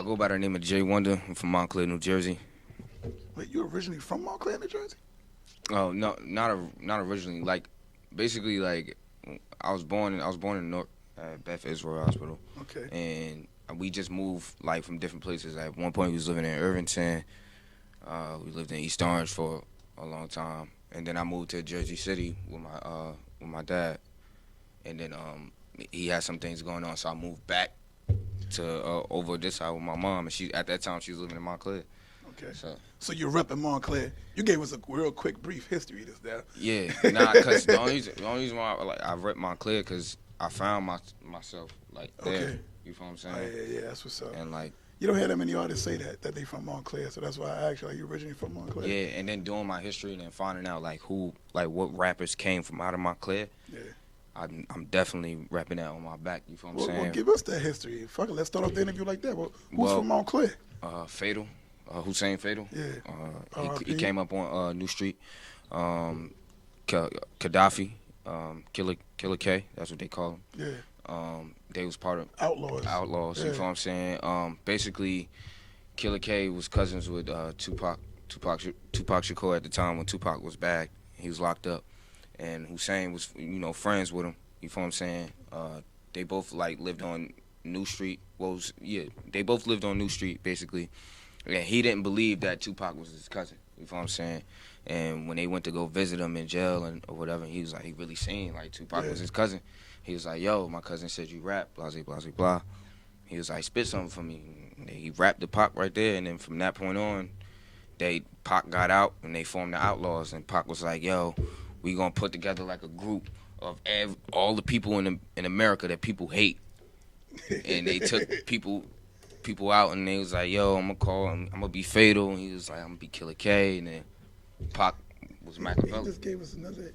go by the name of J1da. I'm from Montclair, New Jersey. Wait, you originally from Montclair, New Jersey? Oh no, not originally. Like, basically, like, I was born in North Beth Israel Hospital, Okay. and we just moved like from different places. At one point, we was living in Irvington. We lived in East Orange for a long time, and then I moved to Jersey City with my dad, and then he had some things going on, so I moved back to over this side with my mom, and she at that time she was living in Montclair. Okay. So So you're repping Montclair. You gave us a real quick, brief history just there. yeah, cause the only reason why I rep Montclair, cause I found myself like there. Okay. You feel what I'm saying? Oh, yeah, that's what's up. And like You don't hear that many artists say that they from Montclair, so that's why I asked you, like, you originally from Montclair? yeah, and then doing my history and then finding out like what rappers came from out of Montclair. Yeah. I'm definitely repping that on my back. You feel what I'm saying? Well, give us that history. Fuck it, let's start off the interview like that. Well, who's from Montclair? Fatal, Hussein Fatal. Yeah. He came up on New Street. Gaddafi, Killer K. That's what they call him. Yeah. They was part of Outlaws. Outlaws. Yeah. You feel what I'm saying? Basically, Killer K was cousins with Tupac Shakur at the time when Tupac was back. He was locked up, and Hussein was friends with him. You feel what I'm saying? They both like lived on New Street. They both lived on New Street basically. And he didn't believe that Tupac was his cousin. You feel what I'm saying? And when they went to go visit him in jail or whatever, he was like, he really seen like Tupac was his cousin. He was like, yo, my cousin said you rap, blah, blah, blah, blah. He was like, spit something for me. And he rapped the Pac right there, and then from that point on, Pac got out, and they formed the Outlaws, and Pac was like, yo, we gonna put together like a group of all the people in America that people hate. And they took people out, and they was like, yo, I'm gonna be Fatal, and he was like, I'm gonna be Killer K, and then Pac was Machiavelli. He just gave us another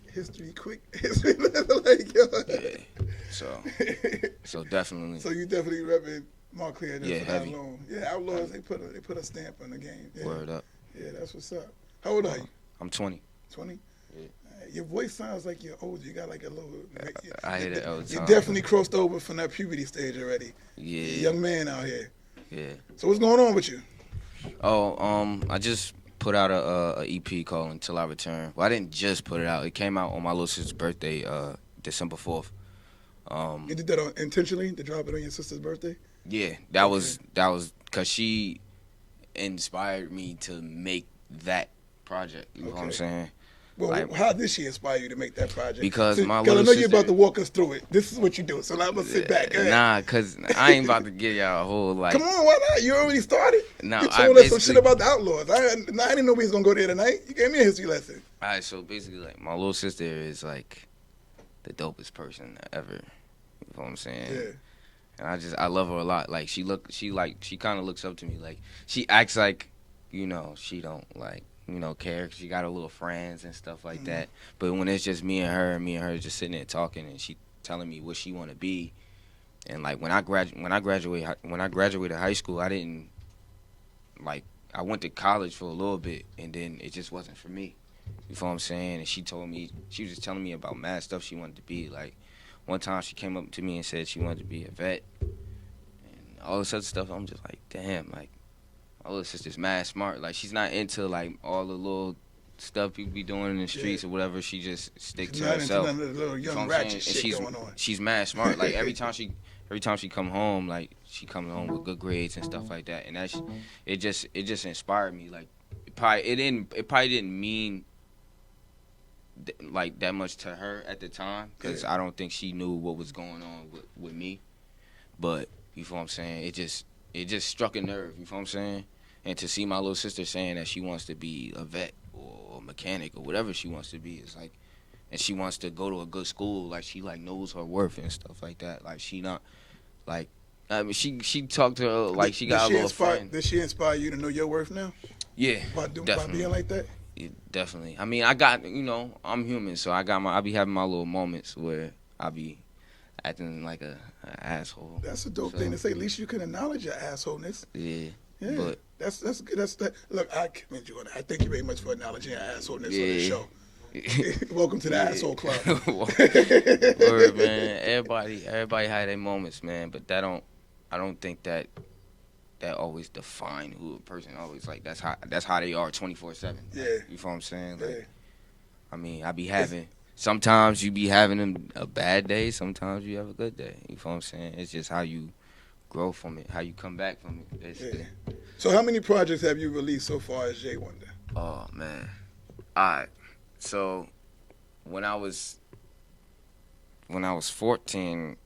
quick history. Like, yo. Yeah. So definitely. So you definitely repping Montclair. Yeah, heavy. Outlaws. Yeah, Outlaws. They put a stamp on the game. Yeah. Word up. Yeah, that's what's up. How old are you? I'm 20. 20. Yeah. Your voice sounds like you're older. You got like a little. I hear that all the time. You definitely crossed over from that puberty stage already. Yeah. You're a young man out here. Yeah. So what's going on with you? Oh, I just put out a EP called Until I Return. Well, I didn't just put it out. It came out on my little sister's birthday, December 4th. You did that intentionally to drop it on your sister's birthday? Yeah, that was because she inspired me to make that project. You know what I'm saying? Well, like, how did she inspire you to make that project? Because my I little know sister, you're about to walk us through it. This is what you do. So now I'm gonna sit back. Nah, cause I ain't about to give y'all a whole like. Come on, why not? You already started. No, you told us some shit about the Outlaws. I didn't know we was gonna go there tonight. You gave me a history lesson. All right, so basically, like, my little sister is like the dopest person ever. You know what I'm saying? Yeah. And I love her a lot. Like she kind of looks up to me. Like she acts like, she don't like, care. She got her little friends and stuff like that. But when it's just me and her just sitting there talking, and she telling me what she want to be, and like when I graduated high school, I didn't like. I went to college for a little bit, and then it just wasn't for me. You feel what I'm saying? And she was just telling me about mad stuff she wanted to be. Like one time she came up to me and said she wanted to be a vet, and all this other stuff. I'm just like, damn, like. My little sister's mad smart. Like, she's not into, like, all the little stuff people be doing in the streets or whatever. She just stick to herself. She's not into none of the little young ratchet shit going on. She's mad smart. Like, every time she come home, like, she comes home with good grades and stuff like that. And it just inspired me. Like, it probably didn't mean, like, that much to her at the time. Because I don't think she knew what was going on with me. But, you feel what I'm saying? It just struck a nerve, you feel what I'm saying? And to see my little sister saying that she wants to be a vet or a mechanic or whatever she wants to be, it's like, and she wants to go to a good school, like she like knows her worth and stuff like that. Like she not, like, I mean, she talked to her like she got a little friend. Did she inspire you to know your worth now? Yeah, by being like that? Yeah, definitely. I mean, I got, I'm human, so I be having my little moments where I be acting like an asshole. That's a dope thing to say. At least you can acknowledge your assholeness. Yeah. But that's good. That's that. Look, I commend you on that. I thank you very much for acknowledging your assholeness on this show. Welcome to the asshole club. Word, man. Everybody had their moments, man. But I don't think that that always define who a person always like. That's how they are 24/7. Yeah. You feel what I'm saying? Like, Yeah. I mean, I be having sometimes you be having a bad day, sometimes you have a good day. You feel what I'm saying? It's just how you grow from it, how you come back from it, basically. Yeah. So how many projects have you released so far as J1da? Oh man. Alright. So when I was 14,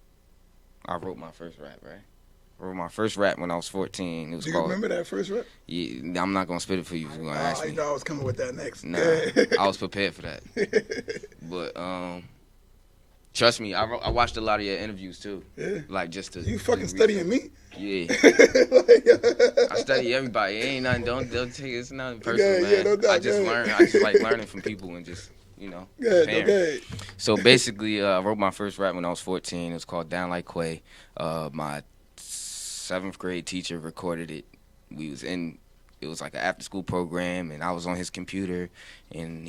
I wrote my first rap, right? I wrote my first rap when I was 14. It was Do you called, remember that first rap? Yeah, I'm not gonna spit it for you if you're gonna ask I me. know I was coming with that next. Nah, I was prepared for that. But trust me, I watched a lot of your interviews too. Yeah. Like just to You fucking just studying me? Yeah. Like, I study everybody. It ain't nothing. Don't take it's nothing personal, yeah, man. no doubt, I just learn. I just like learning from people and just comparing. okay. So basically, I wrote my first rap when I was 14. It was called Down Like Quay. My 7th grade teacher recorded it. It was like an after school program, and I was on his computer, and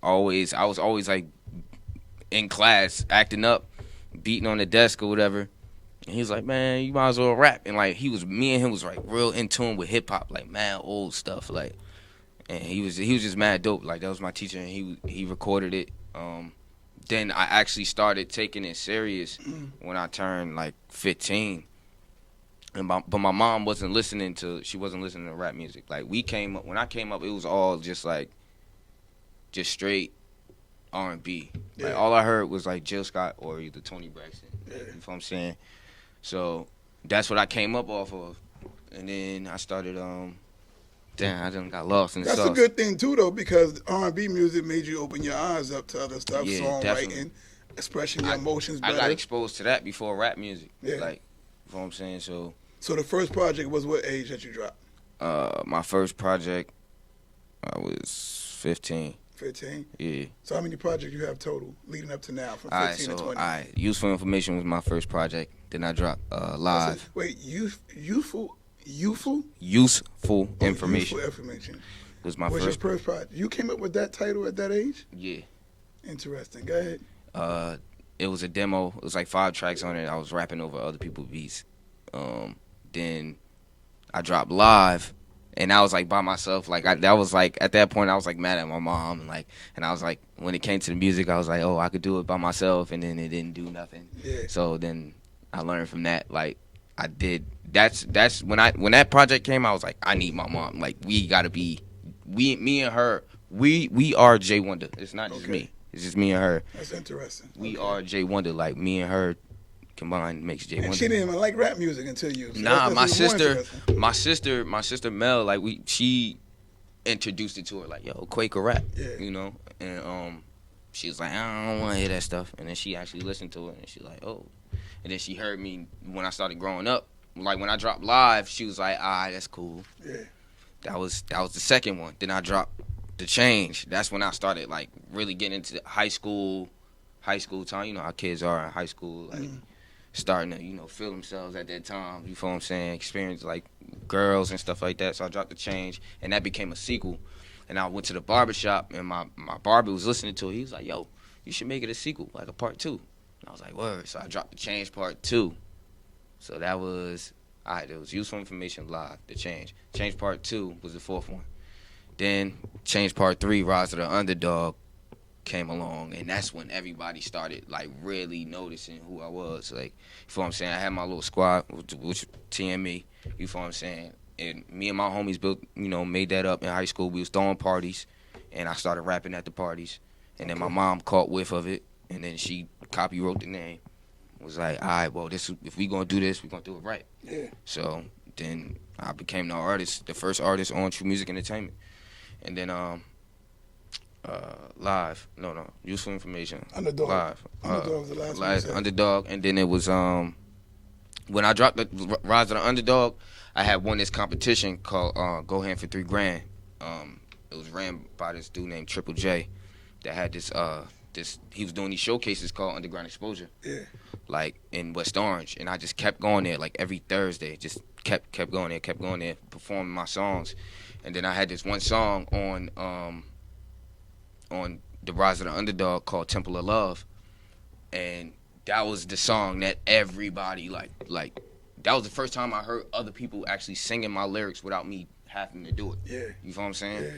I was always like in class acting up, beating on the desk or whatever. And he was like, man, you might as well rap. And like me and him was like real in tune with hip hop, like mad old stuff, like. And he was just mad dope. Like that was my teacher, and he recorded it. Then I actually started taking it serious when I turned like 15. But my mom wasn't listening to rap music. Like when I came up, it was all just straight R&B. Yeah. Like all I heard was like Jill Scott or either Tony Braxton. Yeah. You know what I'm saying? So that's what I came up off of. And then I started I done got lost in the That's sauce. a good thing too, though, because R&B music made you open your eyes up to other stuff, Yeah, songwriting, definitely. expressing your emotions better. I got exposed to that before rap music. Yeah. Like, you know what I'm saying? So the first project was what age that you dropped? my first project, I was 15. 15? Yeah. So how many projects you have total leading up to now from 15 to 20? Useful Information was my first project. Then I dropped Live. Wait, youthful? Useful Information. Useful Information. Was my What's first. your first project? You came up with that title at that age? Yeah. Interesting. Go ahead. It was a demo. It was like 5 tracks on it. I was rapping over other people's beats. Then I dropped Live, and I was like by myself. Like that was like at that point I was like mad at my mom, and I was like when it came to the music I was like, oh, I could do it by myself, and then it didn't do nothing. Yeah. So then I learned from that. Like I did. That's when that project came. I was like, I need my mom. Like me and her. We are J1da. It's not just me. It's just me and her. That's interesting. We are J1da. Like me and her combined makes J1da. And she didn't even like rap music until you. So Nah, that's my sister Mel, like she introduced it to her, like, yo, Quaker rap, Yeah. And she was like, I don't want to hear that stuff, and then she actually listened to it, and she like, oh, and then she heard me when I started growing up, like when I dropped Live, she was like, that's cool. Yeah. That was the second one. Then I dropped The Change. That's when I started like really getting into high school time. You know how kids are in high school, like. Starting to, feel themselves at that time, you feel what I'm saying, experience like girls and stuff like that. So I dropped The Change, and that became a sequel. And I went to the barbershop, and my barber was listening to it. He was like, yo, you should make it a sequel, like a part 2. And I was like, word. So I dropped The Change part 2. So that was, it was Useful Information, Live, The Change. Change part 2 was the 4th one. Then Change part 3, Rise of the Underdog, came along, and that's when everybody started like really noticing who I was. Like, you feel what I'm saying? I had my little squad, which TME, you feel what I'm saying? And me and my homies made that up in high school. We was throwing parties, and I started rapping at the parties. And then my mom caught whiff of it, and then she copywrote the name. Was like, all right, well, if we gonna do this, we gonna do it right. Yeah. So then I became the first artist on True Music Entertainment. And then Live, no, Useful Information. Underdog. Live. Underdog was the last one you said. Underdog, and then it was when I dropped the Rise of the Underdog, I had won this competition called Go Hand for $3,000. It was ran by this dude named Triple J, that had this he was doing these showcases called Underground Exposure. Yeah. Like in West Orange, and I just kept going there like every Thursday, just kept going there, performing my songs, and then I had this one song on the Rise of the Underdog called Temple of Love, and that was the song that everybody like that was the first time I heard other people actually singing my lyrics without me having to do it. Yeah. You feel what I'm saying? Yeah.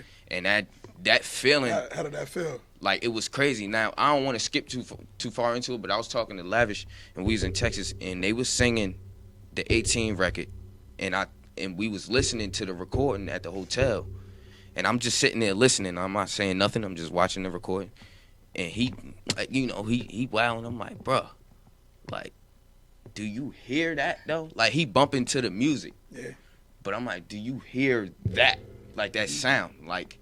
And that feeling. How did that feel? Like, it was crazy. Now, I don't want to skip too far into it, but I was talking to Lavish, and we was in Texas, and they was singing the 18 record, and we was listening to the recording at the hotel, and I'm just sitting there listening. I'm not saying nothing. I'm just watching the recording, and he wilding. I'm like, bruh, like, do you hear that though? Like, he bumping to the music. Yeah. But I'm like, do you hear that? Like, that sound. Like,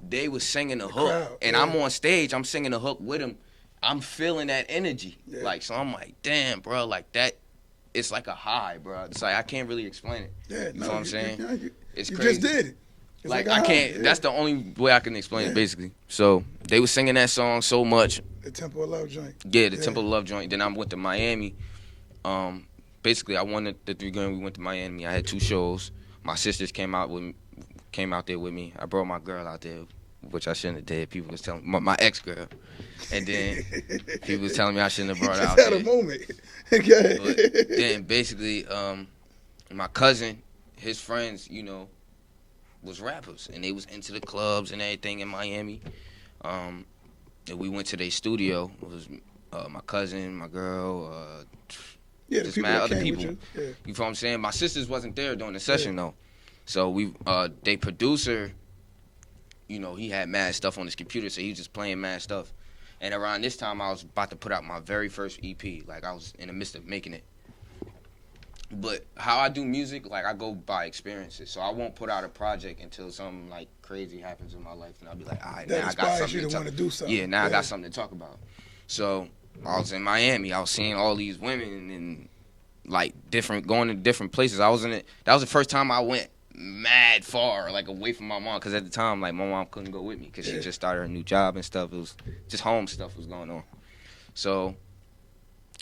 they was singing the hook. Crowd, and yeah. I'm on stage. I'm singing the hook with him. I'm feeling that energy. Yeah. Like, so I'm like, damn, bro. Like, that, it's like a high, bro. It's like, I can't really explain it. Yeah, you know what I'm saying? It's you crazy. just did it. It's Like a I high, can't. yeah. That's the only way I can explain it, basically. So they was singing that song so much. The Temple of Love joint. Yeah, the Temple of Love joint. Then I went to Miami. Basically, I won the 3 grand. We went to Miami. I had 2 shows. My sisters came out there with me. I brought my girl out there, which I shouldn't have did. People was telling my ex-girl, and then people was telling me I shouldn't have brought her out there. there. Had a moment. Okay. But then basically, my cousin, his friends, was rappers, and they was into the clubs and everything in Miami. And we went to their studio. It was my cousin, my girl, yeah, just the people mad that other came people. with you. Yeah. You feel what I'm saying? My sisters wasn't there during the session though. So they producer, he had mad stuff on his computer, so he was just playing mad stuff. And around this time, I was about to put out my very first EP. Like, I was in the midst of making it. But how I do music, like, I go by experiences. So I won't put out a project until something, like, crazy happens in my life. And I'll be like, all right, now I got something you to want to do something. Yeah, now I got something to talk about. So I was in Miami. I was seeing all these women and, like, going to different places. That was the first time I went mad far, like, away from my mom. Because at the time, like, my mom couldn't go with me because she just started a new job and stuff. It was just home stuff was going on. So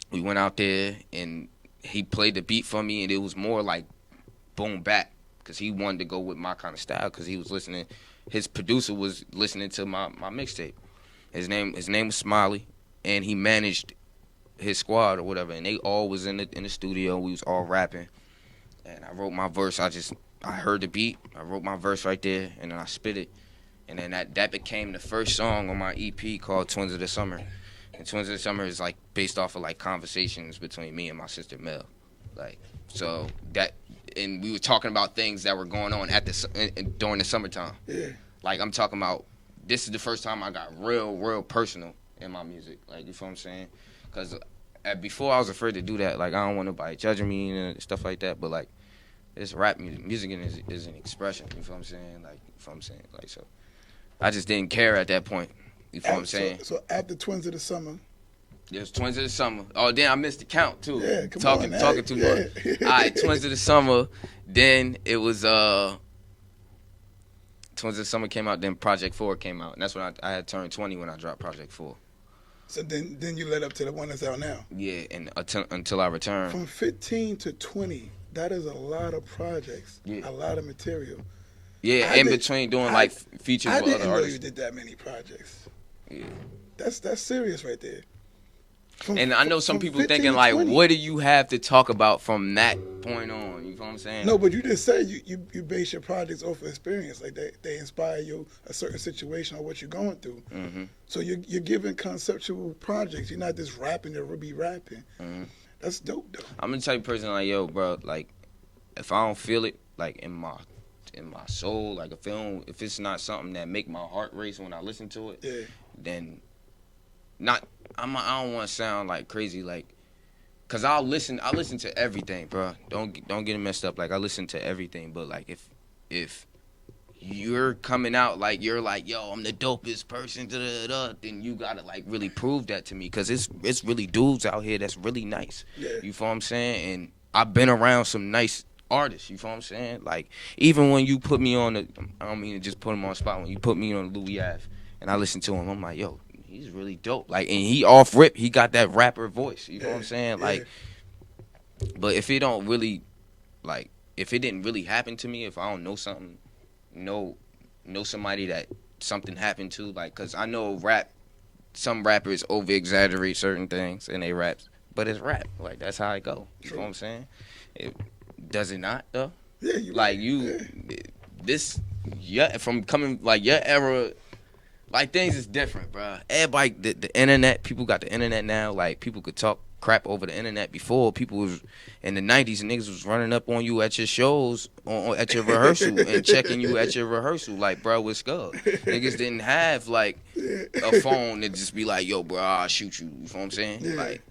we went out there, and he played the beat for me, and it was more like boom bap because he wanted to go with my kind of style because he was listening. His producer was listening to my mixtape. His name was Smiley, and he managed his squad or whatever, and they all was in the studio. We was all rapping, and I wrote my verse. I heard the beat. I wrote my verse right there, and then I spit it, and then that became the first song on my EP called Twins of the Summer. And Twins of the Summer is, like, based off of, like, conversations between me and my sister Mel. Like, so and we were talking about things that were going on during the summertime. Yeah. Like, I'm talking about, this is the first time I got real personal in my music. Like, you feel what I'm saying? Because before I was afraid to do that. Like, I don't want nobody judging me and stuff like that. But, like, it's rap music. Music is an expression. You feel what I'm saying? Like, you feel what I'm saying? Like, so I just didn't care at that point. You feel what I'm saying? So after Twins of the Summer. There's Twins of the Summer. Oh, damn, I missed the count, too. Yeah, talking too much. All right, Twins of the Summer. Then it was, Twins of the Summer came out, then Project 4 came out. And that's when I had turned 20 when I dropped Project 4. So then you led up to the one that's out now. Yeah, and until I return. From 15 to 20, that is a lot of projects, a lot of material. Yeah, between doing, like, features with other artists. I didn't know you did that many projects. Yeah. That's serious right there. And I know some people thinking, like, what do you have to talk about from that point on? You know what I'm saying? No, but you just said you base your projects off of experience. Like, they inspire you a certain situation or what you're going through. Mm-hmm. So you're giving conceptual projects. You're not just rapping to be rapping. Mm-hmm. That's dope, though. I'm the type of person, like, yo, bro, like, if I don't feel it, like, in my soul, like, if it's not something that make my heart race when I listen to it, then I don't want to sound like crazy, like, cause I listen to everything, bro. Don't get it messed up. Like, I listen to everything, but, like, if you're coming out like you're like, yo, I'm the dopest person, then you gotta, like, really prove that to me, cause it's really dudes out here that's really nice. Yeah. You feel what I'm saying? And I've been around some nice artists. You feel what I'm saying? Like, even when you put me on I don't mean to just put him on the spot. When you put me on Louis Ave, and I listen to him, I'm like, yo, he's really dope. Like, and he off rip, he got that rapper voice. You know what I'm saying? Like, but if it don't really, like, if it didn't really happen to me, if I don't know something, know somebody that something happened to, like, cause I know some rappers over exaggerate certain things in they raps, but it's rap. Like, that's how it go. You know what I'm saying? Does it not though? Yeah, you Like right. you, this from coming like your era. Like, things is different, bro. Everybody, the internet, people got the internet now. Like, people could talk crap over the internet. Before, people was, in the 90s, niggas was running up on you at your shows, at your rehearsal, and checking you at your rehearsal. Like, bro, what's good? Niggas didn't have, like, a phone to just be like, yo, bro, I'll shoot you. You know what I'm saying? Yeah. Like,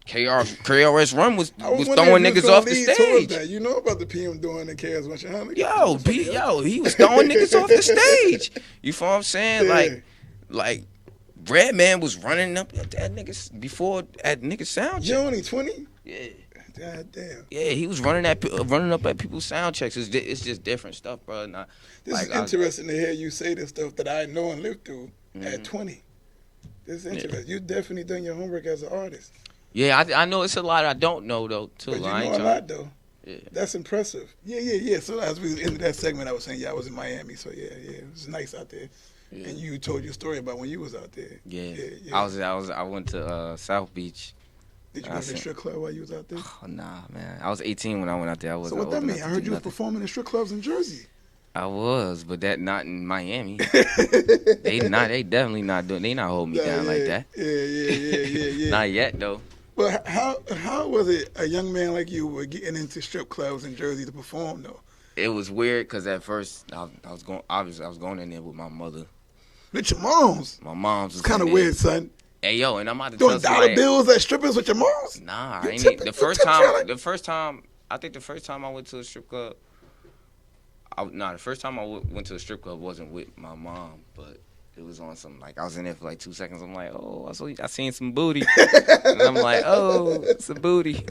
KRS Run was wondering throwing if you was niggas gonna off the lead towards stage. that. You know about the PM doing the KRS One, huh? He was throwing niggas off the stage. You feel what I'm saying? Yeah. Like Redman was running up at that niggas before at niggas sound You check. only 20? Yeah. God damn. Yeah, he was running up at people's sound checks. It's just different stuff, bro. Not, This like, is interesting to hear you say this stuff that I know and lived through at 20. This is interesting. You definitely done your homework as an artist. Yeah, I know it's a lot I don't know though too. But you I ain't know a trying- lot though. Yeah. That's impressive. Yeah. So as we ended that segment, I was saying, I was in Miami. So yeah, it was nice out there. Yeah. And you told your story about when you was out there. Yeah. Yeah. I went to South Beach. Did you go to the strip club while you was out there? Oh, nah, man. I was 18 when I went out there. So what that mean? I heard you was performing in strip clubs in Jersey. I was, but that not in Miami. They definitely not doing. They not holding me down like that. Yeah. Not yet though. Well, how was it a young man like you were getting into strip clubs in Jersey to perform though? It was weird because at first I was going in there with my mother. With your moms? My mom's was It's kind of in there. weird, son. Hey yo, and I'm about to Doing tell dollar somebody. bills at strippers with your moms? Nah, You I ain't tipping- the you first tip time. Charlie? The first time I think the first time I went to a strip club. The first time I went to a strip club wasn't with my mom, but it was on some, like, I was in there for like 2 seconds. I'm like, oh, I seen some booty, and I'm like, oh, some booty,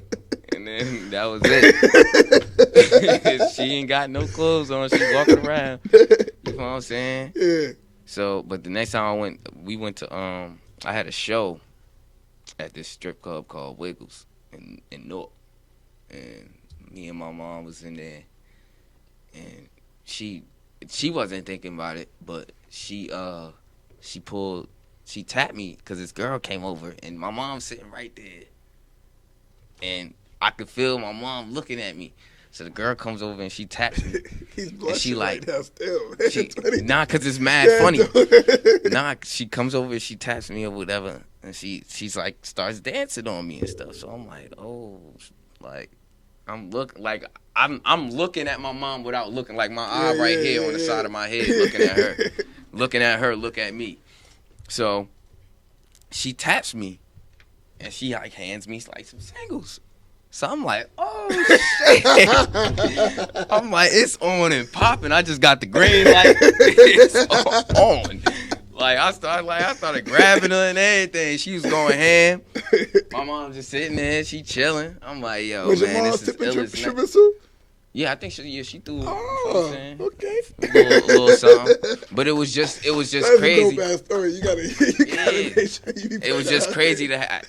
and then that was it. She ain't got no clothes on. She walking around. You know what I'm saying? Yeah. So, but the next time we went to I had a show at this strip club called Wiggles in Newark, and me and my mom was in there, and she wasn't thinking about it, but she tapped me because this girl came over, and my mom's sitting right there, and I could feel my mom looking at me. So the girl comes over and she taps me. He's blushing she like, right now still. Cause it's mad funny. She comes over and she taps me or whatever, and she's like starts dancing on me and stuff. So I'm like, oh, like I'm looking at my mom without looking, like my eye right here on the side of my head, looking at her, look at me. So she taps me, and she like hands me like some singles. So I'm like, oh shit! I'm like, it's on and popping. I just got the green light. It's on. Like I started grabbing her and everything. She was going ham. My mom just sitting there, she chilling. I'm like, yo, was man, your mom this is tipping ill as strippers too? Yeah, I think she threw. You know what I'm Oh, saying? okay. A little something. But it was just That's crazy. a dope ass story. You gotta make sure you be It was just crazy to, I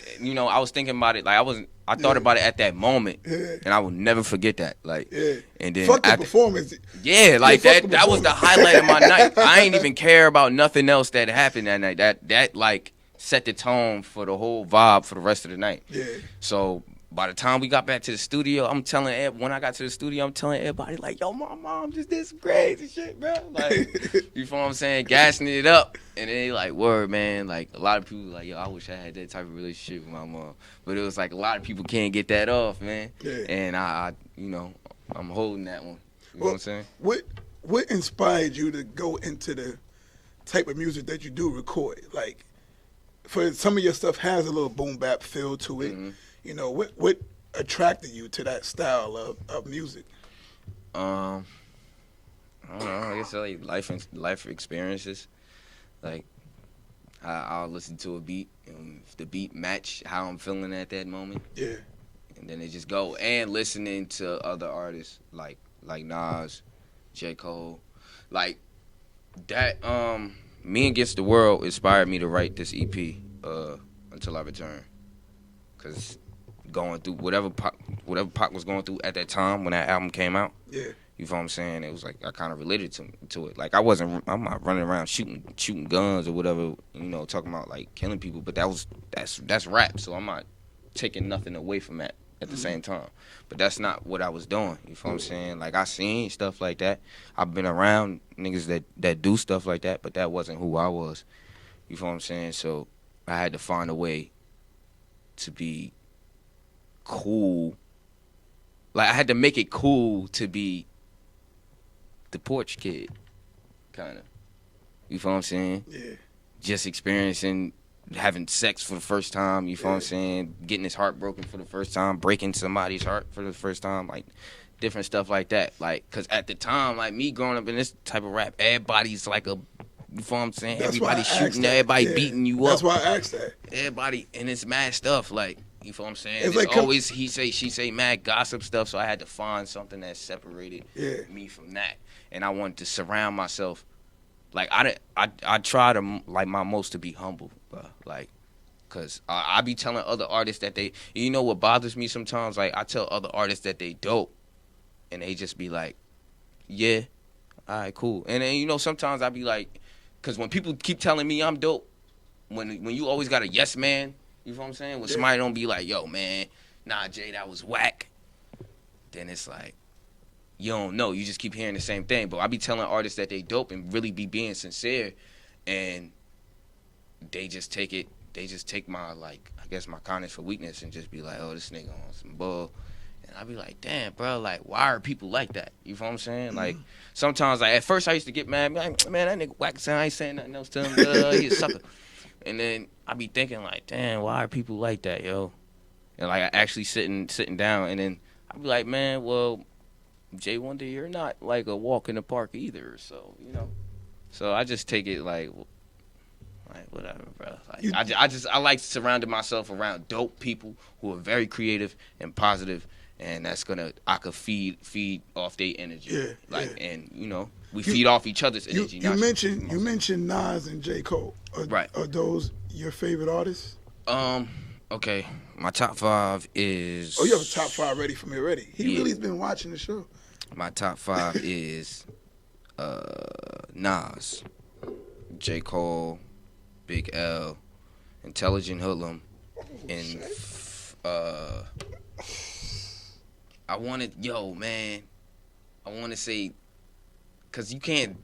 was thinking about it. Like I thought about it at that moment, and I will never forget that. Like, and then fuck the performance. Yeah, like fuck the that was the highlight of my night. I ain't even care about nothing else that happened that night. That like set the tone for the whole vibe for the rest of the night. Yeah. So by the time we got back to the studio, when I got to the studio, I'm telling everybody like, yo, my mom just did some crazy shit, bro. Like, you feel what I'm saying? Gassing it up. And then they like, word, man. Like, a lot of people like, yo, I wish I had that type of relationship with my mom. But it was like a lot of people can't get that off, man. Yeah. And I'm holding that one. You know what I'm saying? What inspired you to go into the type of music that you do record? Like, for some of your stuff has a little boom bap feel to it. Mm-hmm. You know, what attracted you to that style of music? I don't know. I guess like life experiences. Like I'll listen to a beat, and if the beat match how I'm feeling at that moment, Yeah. and then it just go. And listening to other artists like Nas, J. Cole, like that. Me Against the World inspired me to write this EP, Until I Return, because going through whatever Pac was going through at that time when that album came out. Yeah. You feel what I'm saying? It was like I kind of related to it. Like I'm not running around shooting guns or whatever, talking about like killing people. But that's rap, so I'm not taking nothing away from that at the same time. But that's not what I was doing. You feel what I'm saying? Like, I seen stuff like that. I've been around niggas that do stuff like that, but that wasn't who I was. You feel what I'm saying? So I had to find a way to be cool. Like, I had to make it cool to be the porch kid, kind of. You feel what I'm saying? Yeah. Just experiencing having sex for the first time, you feel what I'm saying? Getting his heart broken for the first time, breaking somebody's heart for the first time, like different stuff like that. Like, cause at the time, like me growing up in this type of rap, everybody's like a, you feel what I'm saying? That's Everybody shooting, everybody beating you up. That's why I asked that. Everybody, and it's mad stuff, like, you feel what I'm saying? It's like always he say, she say, mad gossip stuff, so I had to find something that separated me from that. And I wanted to surround myself. Like, I try to, like, my most to be humble, bro. Like, because I be telling other artists that they, you know what bothers me sometimes? Like, I tell other artists that they dope, and they just be like, yeah, all right, cool. And then, you know, sometimes I be like, because when people keep telling me I'm dope, when you always got a yes man, you know what I'm saying? When somebody don't be like, yo, man, nah, Jay, that was whack, then it's like, you don't know. You just keep hearing the same thing. But I be telling artists that they dope and really be being sincere, and they just take it. They just take my, like, I guess my kindness for weakness and just be like, oh, this nigga on some bull. And I be like, damn, bro, like, why are people like that? You know what I'm saying? Like, sometimes, like, at first I used to get mad. Like, man, that nigga whack, I ain't saying nothing else to him. He a sucker. And then I be thinking, like, damn, why are people like that, yo? And, like, I actually sitting down, and then I be like, man, well, J1da, you're not like a walk in the park either, so, you know. So I just take it like whatever, bro. Like, I like surrounding myself around dope people who are very creative and positive, and that's I could feed off their energy. Yeah, like, and you know, we feed off each other's energy. You mentioned Nas and J. Cole. Right. Are those your favorite artists? Okay. My top 5 is. Oh, you have a top 5 ready for me already. He really's been watching the show. My top 5 is Nas, J. Cole, Big L, Intelligent Hoodlum, and I want to say, because you can't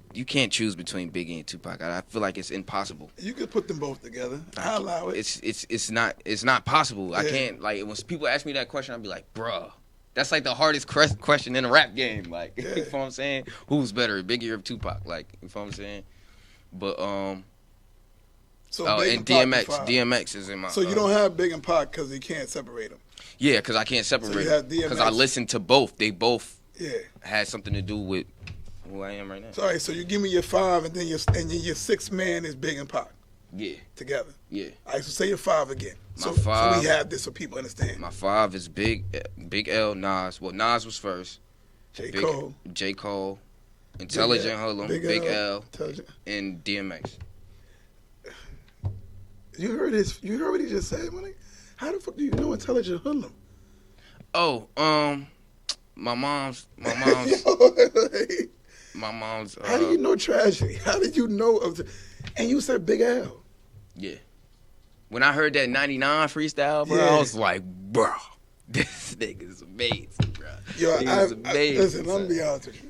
choose between Biggie and Tupac. I feel like it's impossible. You could put them both together. I allow it. It's not possible. Yeah. I can't, like, when people ask me that question, I'll be like, bruh, that's like the hardest question in a rap game. Like, you know what I'm saying? Who's better, Biggie or Tupac? Like, you know what I'm saying? But so and DMX is in my. So you don't have Big and Pac because you can't separate them. Yeah, because I can't separate them. Because I listened to both. They both had something to do with who I am right now. Sorry, so you give me your 5, and then your 6th man is Big and Pac. Yeah. Together. Yeah. All right, so say your 5 again. So we have this so people understand. My 5 is Big L, Nas. Well, Nas was first. J. Cole. Intelligent Hoodlum, Big L, and DMX. You heard what he just said, man? How the fuck do you know Intelligent Hoodlum? Oh, my mom's. My mom's. How do you know Tragedy? How did you know and you said Big L. Yeah. When I heard that 99 freestyle, bro, I was like, bro, this nigga's amazing, bro. Yo, listen, let me be honest with you.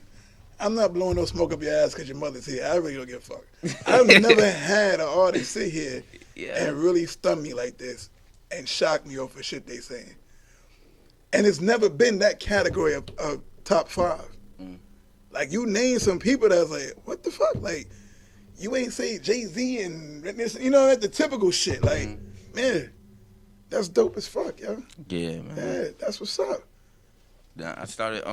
I'm not blowing no smoke up your ass because your mother's here. I really don't give a fuck. I've never had an artist sit here and really stun me like this and shock me over shit they saying. And it's never been that category of top 5. Like, you name some people that's like, what the fuck? Like, you ain't say Jay-Z and, you know, that's the typical shit. Like, man, that's dope as fuck, yo. Yeah, man. Yeah, that's what's up. I started,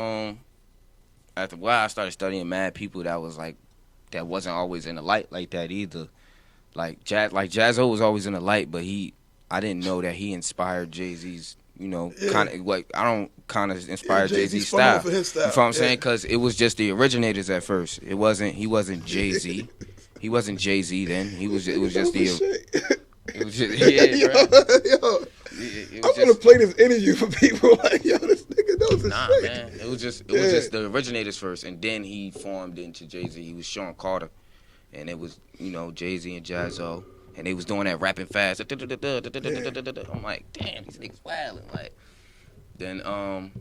after a while, I started studying mad people that wasn't always in the light like that either. Like Jaz-O was always in the light, but I didn't know that he inspired Jay-Z's, you know, kind of, like, I don't kind of inspire Jay-Z's style. For his style. You know what I'm saying? Because it was just the originators at first. He wasn't Jay-Z. He wasn't Jay-Z then. It was just the. It was just yo. I'm gonna play this interview for people like, yo, this nigga knows his shit. Man. It was just the originators first, and then he formed into Jay-Z. He was Sean Carter, and it was, you know, Jay-Z and Jaz-O, and they was doing that rapping fast. I'm like, damn, these niggas wilding. Like, Then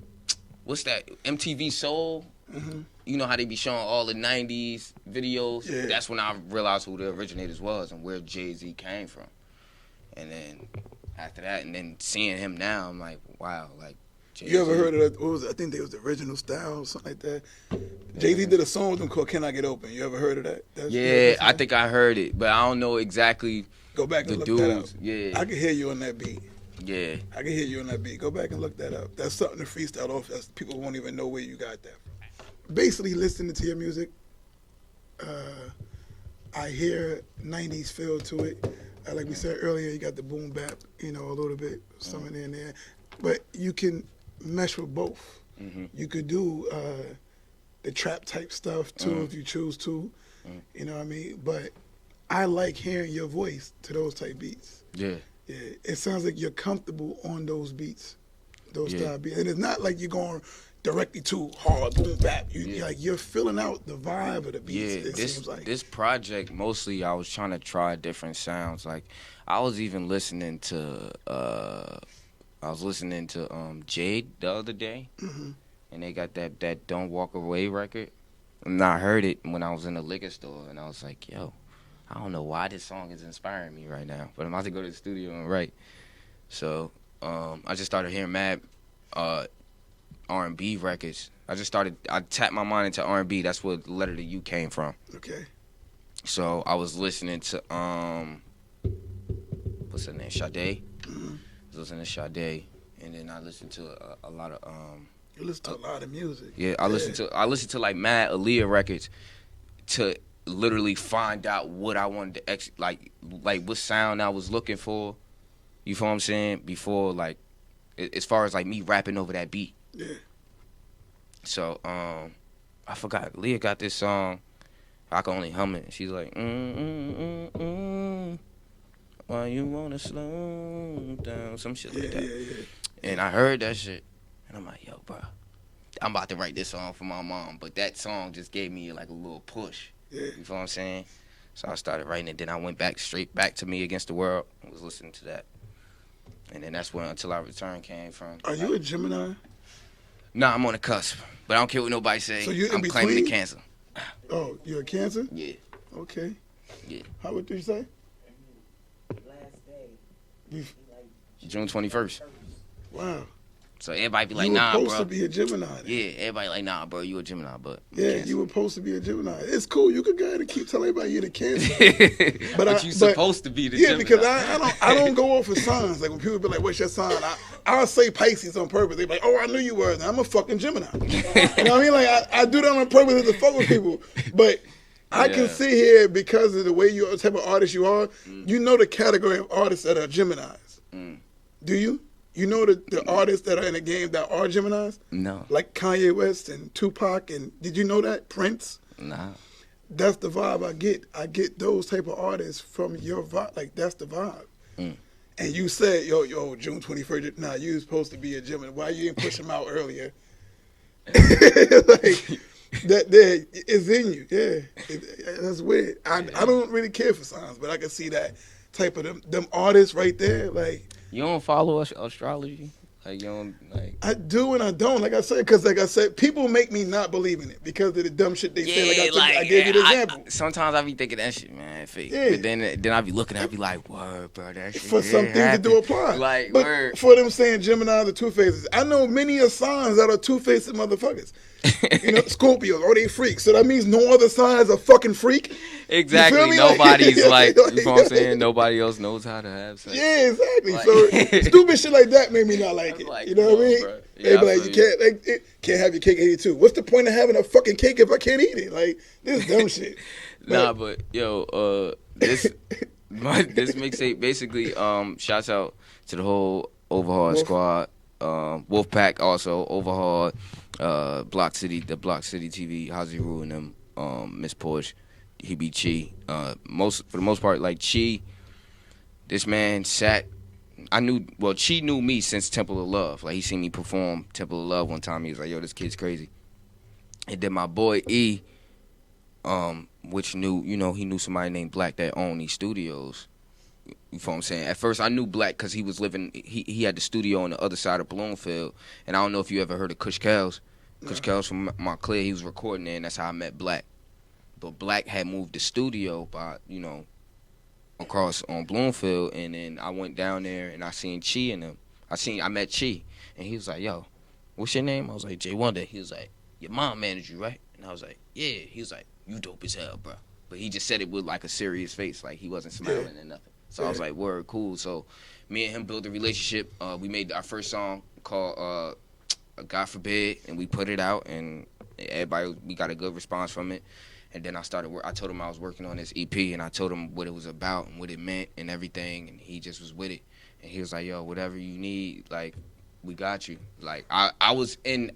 what's that? MTV Soul. Mm-hmm. You know how they be showing all the '90s videos. Yeah. That's when I realized who the originators was and where Jay-Z came from. And then after that, and then seeing him now, I'm like, wow, like. Jay-Z. You ever heard of that? What was it? I think they was the Original Style or something like that. Jay-Z did a song with them called "Can I Get Open." You ever heard of that? Yeah, I think I heard it, but I don't know exactly. Go back and the look dudes. That up. Yeah, I can hear you on that beat. Yeah, I can hear you on that beat. Go back and look that up. That's something to freestyle off. That's, people won't even know where you got that from. Basically, listening to your music, I hear '90s feel to it. Like we said earlier, you got the boom bap, a little bit, something in there, but you can mesh with both. Mm-hmm. You could do the trap type stuff too if you choose to. You know what I mean? But I like hearing your voice to those type beats. Yeah. Yeah. It sounds like you're comfortable on those beats, those style beats. And it's not like you're going directly to hard boom bap. You're filling out the vibe of the beats. Yeah, this project, mostly I was trying to try different sounds. Like I was even listening to Jade the other day, and they got that Don't Walk Away record. And I heard it when I was in the liquor store, and I was like, yo, I don't know why this song is inspiring me right now, but I'm about to go to the studio and write. So I just started hearing mad R&B records. I tapped my mind into R&B. That's where Letter to You came from. Okay. So I was listening to what's her name, Sade. I was listening to Sade, and then I listened to a lot of You listen to a lot of music. Yeah, I listened to like mad Aaliyah records to literally find out what I wanted to like what sound I was looking for. You feel what I'm saying? Before, like, as far as like me rapping over that beat. Yeah. So I forgot. Leah got this song. I can only hum it. She's like, why you wanna slow down? Some shit like that. Yeah. And I heard that shit, and I'm like, yo, bro, I'm about to write this song for my mom. But that song just gave me like a little push. Yeah. You feel what I'm saying? So I started writing it. Then I went straight back to Me Against the World. I was listening to that. And then that's where Until I Return came from. Are you a Gemini? Nah, I'm on the cusp. But I don't care what nobody say. So you're in I'm between? claiming the Cancer. Oh, you're a Cancer? Yeah. Okay. Yeah. How would you say? Last day. June 21st. Wow. So everybody be like, you were nah, supposed bro. to be a Gemini. Then. Yeah, everybody like, nah, bro, you a Gemini, but yeah, Cancer. you were supposed to be a Gemini. It's cool. You could go ahead and keep telling everybody you're the Cancer. but you supposed to be the Gemini. Yeah, because I don't go off of signs. Like when people be like, "What's your sign?" I'll say Pisces on purpose. They be like, "Oh, I knew you were." I'm a fucking Gemini. You know what I mean? Like I do that on purpose to fuck with people. But I can sit here because of the way you type of artist you are. You know the category of artists that are Geminis. Do you? You know the artists that are in the game that are Geminis? No. Like Kanye West and Tupac, and did you know that? Prince? Nah. That's the vibe I get. I get those type of artists from your vibe. Like, that's the vibe. And you said, yo, June 21st, nah, you was supposed to be a Gemini. Why you didn't push him out earlier? Like, that there is in you. Yeah. That's weird. I don't really care for signs, but I can see that type of them artists right there. Like, You don't follow astrology? Like, you don't, like... I do and I don't. Like I said, people make me not believe in it because of the dumb shit they say. Like I gave you the example. Sometimes I be thinking that shit, man, fake. Yeah. But then I be looking, I be like, word, bro, that shit For some things to do apply. Like, but word. for them saying Gemini the two-faces, I know many of signs that are two-faced motherfuckers. Scorpios, or they freaks. So that means no other sign is a fucking freak. Exactly. You feel me? Nobody's like, you know what I'm saying? Nobody else knows how to have sex. Yeah, exactly. Like, so stupid shit like that made me not like it. Like, you know what I mean? bro. They be like, you can't have your cake and eat it too. What's the point of having a fucking cake if I can't eat it? Like, this is dumb shit. Nah, but yo, this mixtape basically shouts out to the whole Overhaul squad, Wolfpack also Overhaul, the Block City TV, Hazy Rule and them, Miss Porsche, he be Chi. For the most part, like Chi, this man sat. Chi knew me since Temple of Love. Like, he seen me perform Temple of Love one time. He was like, yo, this kid's crazy. And then my boy E, which he knew somebody named Black that owned these studios. You feel what I'm saying? At first, I knew Black because he was living. He had the studio on the other side of Bloomfield, and I don't know if you ever heard of Kush Kells. Kush Kells from Montclair. He was recording there, and that's how I met Black. But Black had moved the studio by across on Bloomfield, and then I went down there and I seen Chi and them. I met Chi, and he was like, "Yo, what's your name?" I was like, J1da. He was like, "Your mom managed you, right?" And I was like, "Yeah." He was like, "You dope as hell, bro." But he just said it with like a serious face, like he wasn't smiling or nothing. So I was like, "Word, cool." So me and him built a relationship. We made our first song called "God Forbid," and we put it out, and we got a good response from it. And then I told him I was working on this EP, and I told him what it was about and what it meant and everything, and he just was with it. And he was like, "Yo, whatever you need, like, we got you." Like I was in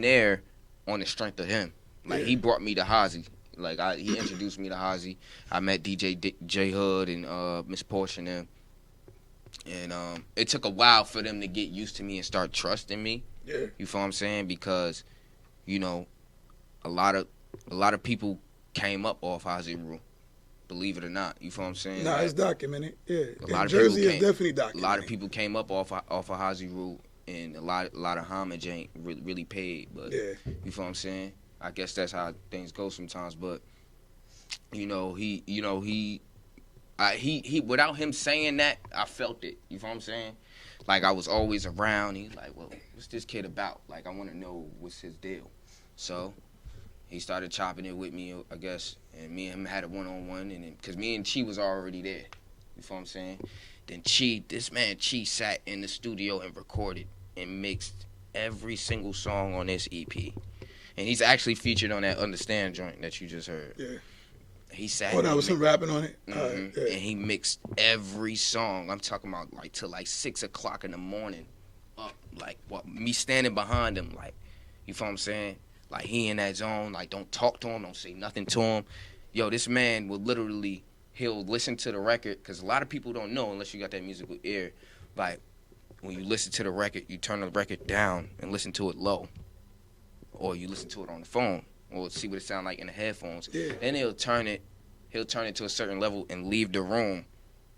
there on the strength of him. Like he brought me to Hazy. Like he introduced me to Hazy. I met DJ J Hood and Miss Porsche and them. And it took a while for them to get used to me and start trusting me. Yeah. You feel what I'm saying? Because, a lot of people came up off Hazy Rule. Believe it or not. You feel what I'm saying? Nah, it's documented. Yeah. A lot of Jersey is definitely documented. A lot of people came up off of Hazy Rule, and a lot of homage ain't really paid. But you feel what I'm saying? I guess that's how things go sometimes. But he without him saying that, I felt it. You feel what I'm saying? Like I was always around. He's like, "Well, what's this kid about? Like I want to know what's his deal." So he started chopping it with me, I guess, and me and him had a one-on-one, and because me and Chi was already there. You feel what I'm saying? Then Chi sat in the studio and recorded and mixed every single song on this EP. And he's actually featured on that Understand joint that you just heard. Yeah. He sat. Oh, that was him rapping on it. Mm-hmm. And he mixed every song. I'm talking about like till like 6 o'clock in the morning, up me standing behind him, like, you feel what I'm saying? Like he in that zone. Like don't talk to him, don't say nothing to him. Yo, this man will literally he'll listen to the record because a lot of people don't know unless you got that musical ear. Like when you listen to the record, you turn the record down and listen to it low. Or you listen to it on the phone, or see what it sound like in the headphones. Yeah. Then he'll turn it to a certain level and leave the room,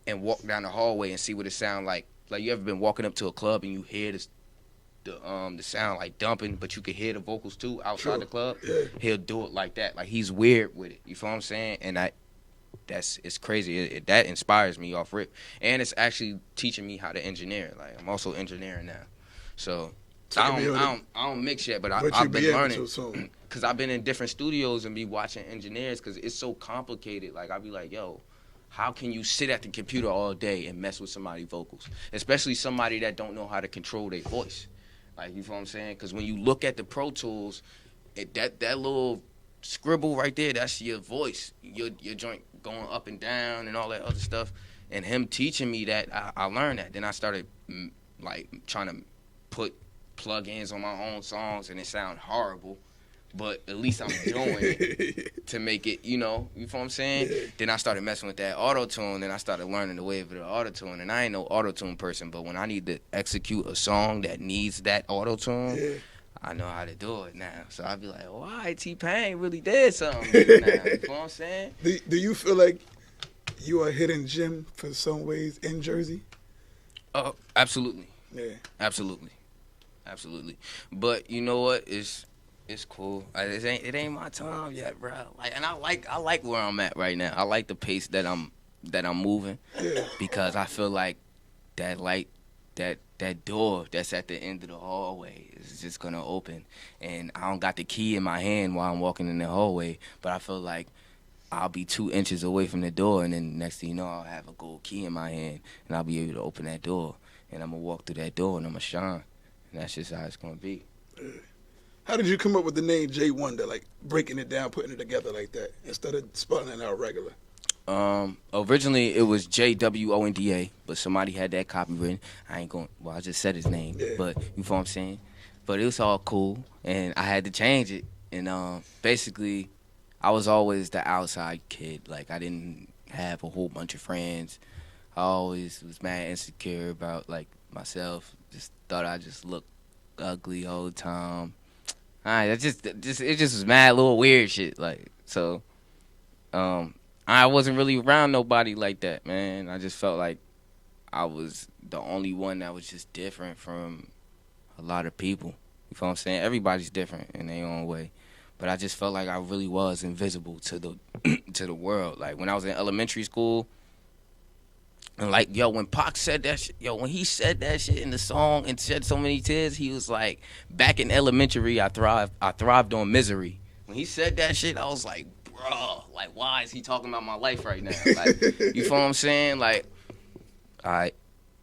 and walk down the hallway and see what it sound like. Like you ever been walking up to a club and you hear the sound like dumping, but you can hear the vocals too outside the club. Yeah. He'll do it like that. Like he's weird with it. You feel what I'm saying? And it's crazy. That inspires me off rip, and it's actually teaching me how to engineer. Like I'm also engineering now, so. I don't mix yet, but I've been learning because I've been in different studios and be watching engineers because it's so complicated. Like I'll be like, yo, how can you sit at the computer all day and mess with somebody's vocals, especially somebody that don't know how to control their voice? Like you feel what I'm saying? Because when you look at the Pro Tools, that little scribble right there, that's your voice, your joint going up and down and all that other stuff. And him teaching me that, I learned that. Then I started like trying to put plug-ins on my own songs, and it sound horrible, but at least I'm doing it to make it, you feel what I'm saying? Yeah. Then I started messing with that auto-tune, and I started learning the way of the auto-tune, and I ain't no auto-tune person, but when I need to execute a song that needs that auto-tune, I know how to do it now. So I'll be like, why T-Pain really did something now, you feel what I'm saying? Do you feel like you are a hidden gem for some ways in Jersey? Oh, absolutely. Yeah. Absolutely, but you know what? It's cool. It ain't my time yet, bro. Like, and I like where I'm at right now. I like the pace that I'm moving, because I feel like that light, that door that's at the end of the hallway is just gonna open, and I don't got the key in my hand while I'm walking in the hallway, but I feel like I'll be 2 inches away from the door, and then next thing you know, I'll have a gold key in my hand, and I'll be able to open that door, and I'm gonna walk through that door, and I'm gonna shine. And that's just how it's going to be. How did you come up with the name J1da, like breaking it down, putting it together like that, instead of spelling it out regular? Originally, it was JWONDA, but somebody had that copywritten. I just said his name, but you feel what I'm saying? But it was all cool, and I had to change it. And basically, I was always the outside kid. Like, I didn't have a whole bunch of friends. I always was mad insecure about, like, myself. Just thought I just looked ugly all the time. It just was mad little weird shit. Like, so I wasn't really around nobody like that, man. I just felt like I was the only one that was just different from a lot of people. You feel what I'm saying? Everybody's different in their own way. But I just felt like I really was invisible to the to the world. Like when I was in elementary school, and like, yo, when Pac said that shit, when he said that shit in the song and shed so many tears, he was like, back in elementary, I thrived on misery. When he said that shit, I was like, bro, like, why is he talking about my life right now? Like, you feel what I'm saying? Like,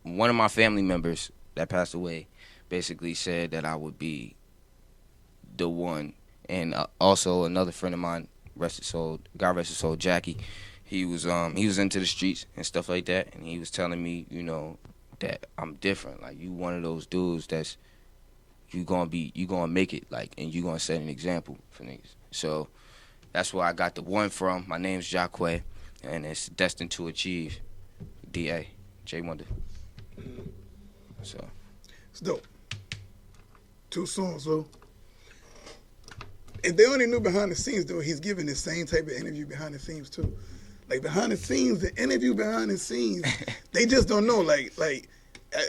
one of my family members that passed away basically said that I would be the one. And also another friend of mine, God rest his soul, Jackie. He was into the streets and stuff like that, and he was telling me, that I'm different. Like, you one of those dudes that's you gonna make it, like, and you gonna set an example for niggas. So that's where I got the one from. My name's Jacquet, and it's destined to achieve. D.A. J1da. So it's dope. 2 songs, though. If they only knew behind the scenes, though, he's giving the same type of interview behind the scenes too. Like behind the scenes, the interview behind the scenes, they just don't know. Like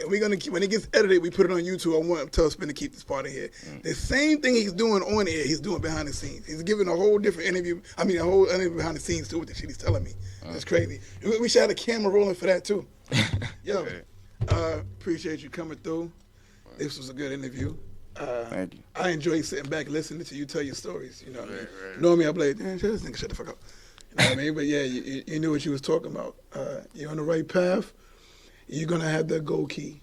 we're gonna keep, when it gets edited, we put it on YouTube. I want Tailspin to keep this part of here. The same thing he's doing on air, he's doing behind the scenes. He's giving a whole different interview. I mean, a whole interview behind the scenes too with the shit he's telling me. That's crazy. We should have a camera rolling for that too. Yo, appreciate you coming through. This was a good interview. Thank you. I enjoy sitting back listening to you tell your stories. You know what I mean? Normally I'm like, damn, this nigga shut the fuck up. You know what I mean? But yeah, you knew what you was talking about. You're on the right path. You're gonna have that gold key.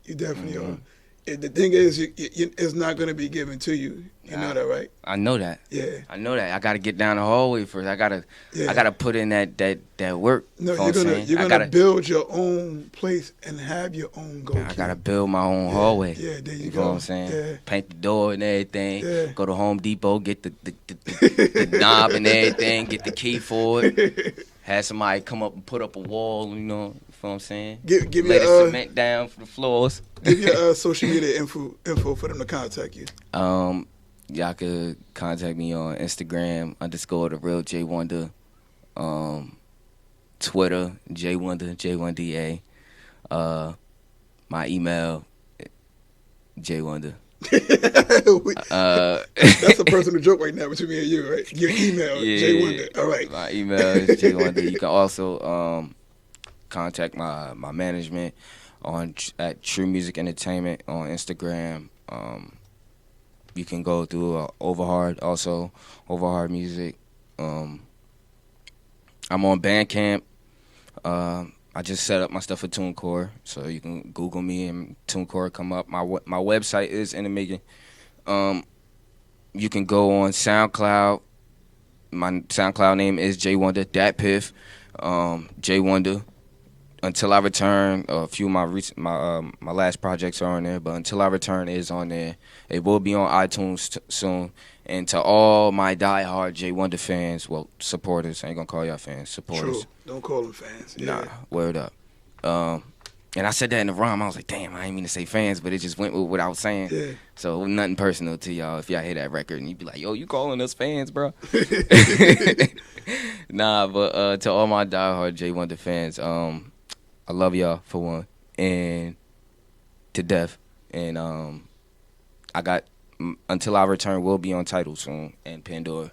You definitely are. The thing is, it's not gonna be given to you. You know that, right? I know that. Yeah. I know that. I gotta get down the hallway first. I gotta put in that work. No, you're gonna build your own place and have your own gold key. I gotta build my own hallway. Yeah, there you You go. know what I'm saying? Yeah. Paint the door and everything. Yeah. Go to Home Depot, get the knob and everything, get the key for it. Have somebody come up and put up a wall, you know what I'm saying? Give Lay your the cement down for the floors. Give your social media info for them to contact you. Y'all could contact me on Instagram _ the real J1da, Twitter J1da J1da, my email J1da. That's a personal joke right now between me and you, right? Your email, J1da. All right. My email is J1da. You can also contact my management at True Music Entertainment on Instagram. You can go through Overhard, also Overhard Music. I'm on Bandcamp. I just set up my stuff for TuneCore, so you can Google me and TuneCore come up. My website is in the making. You can go on SoundCloud. My SoundCloud name is J1da, DatPiff, J1da. Until I Return, a few of my last projects are on there, but Until I Return is on there. It will be on iTunes soon. And to all my diehard J1da fans, well, supporters, I ain't gonna call y'all fans, supporters. True, don't call them fans. Yeah. Nah, word up. And I said that in the rhyme. I was like, damn, I ain't mean to say fans, but it just went with what I was saying. Yeah. So nothing personal to y'all if y'all hear that record and you be like, yo, you calling us fans, bro? Nah, but to all my diehard J1da fans, I love y'all for one, and to death. And I got Until I Return will be on Tidal soon and Pandora.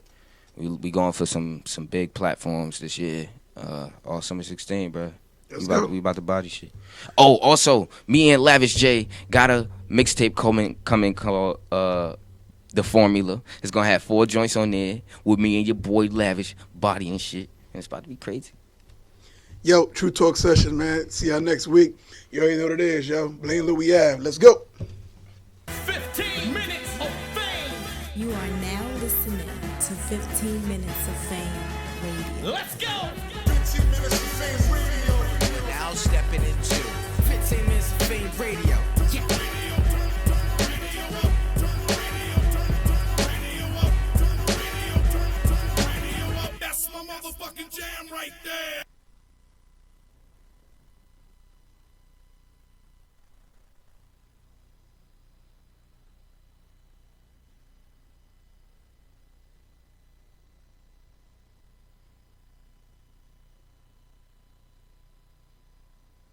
We going for some big platforms this year. All summer 16, bro. We about to body shit. Oh, also, me and Lavish J got a mixtape coming called The Formula. It's gonna have 4 joints on there with me and your boy Lavish body and shit. And it's about to be crazy. Yo, True Talk Session, man. See y'all next week. You already know what it is, yo. Blaine Louis Ave. Let's go. 15 minutes of fame. You are now listening to 15 Minutes of Fame Radio. Let's go. 15 minutes of fame radio. Now stepping into 15 minutes of fame radio.